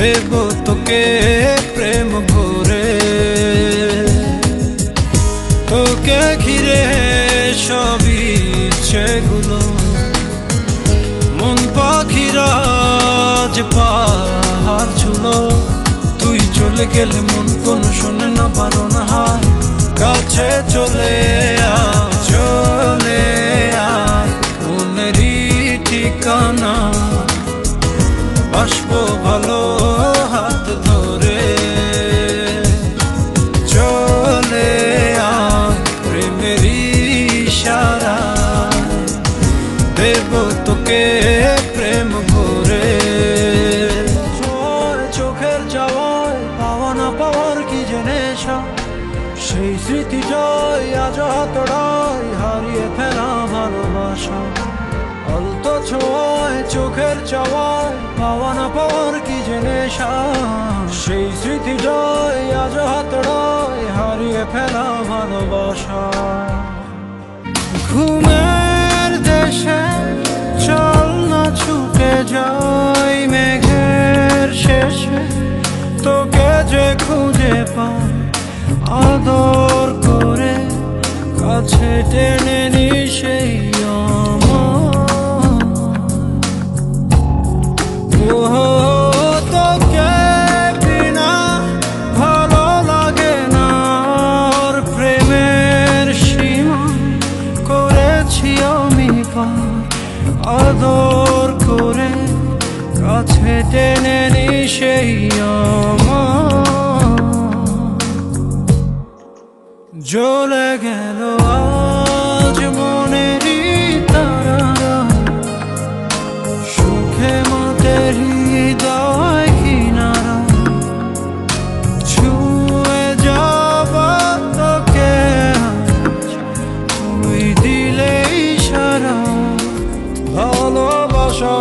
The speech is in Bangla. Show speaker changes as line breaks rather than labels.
দেব তোকে প্রেম ভরে, তোকে ঘিরে সবই ইচ্ছেগুলো, মন পাখিরা যে পাহাড় ছুলো। তুই চলে গেলে মন কোনো শোনে না, পারো না হায়, কাছে চলে আয়, চলে আয় মনেরই ঠিকানা, আসবো ভালো হাত ধরে। চলে আয় প্রেমেরই ইশারায়, দেব তোকে প্রেম ভরে। চোখের যাওয়ায় পাওয়া না পাওয়ার কি যে নেশা, সেই স্মৃতি জয় আজ হাতড়ায় হারিয়ে ফেলা ভালোবাসা। আলতো ছোঁয়ায় চোখের চাওয়ায় পাওয়া না পাওয়ার কি যে নেশা, সেই স্মৃতি জয় আজ হাতড়ায় হারিয়ে ফেলা ভালোবাসা। ঘুমের দেশে চল না ছুটে যাই মেঘের শেষে, তোকে যে খুঁজে পাই আদর করে, কাছে টেনে নি সেই তোকে বিনা ভালো লাগে না, ওর প্রেমের সীমা করেছি আমি পার, আদর করে কাছে টেনে নি সেই জ্বলে গেল আজ মনেরই তারা, সুখে মাতের হৃদয় কিনারা, ছুঁয়ে যাব তোকে তুই দিলে ইশারা। ভালোবাসা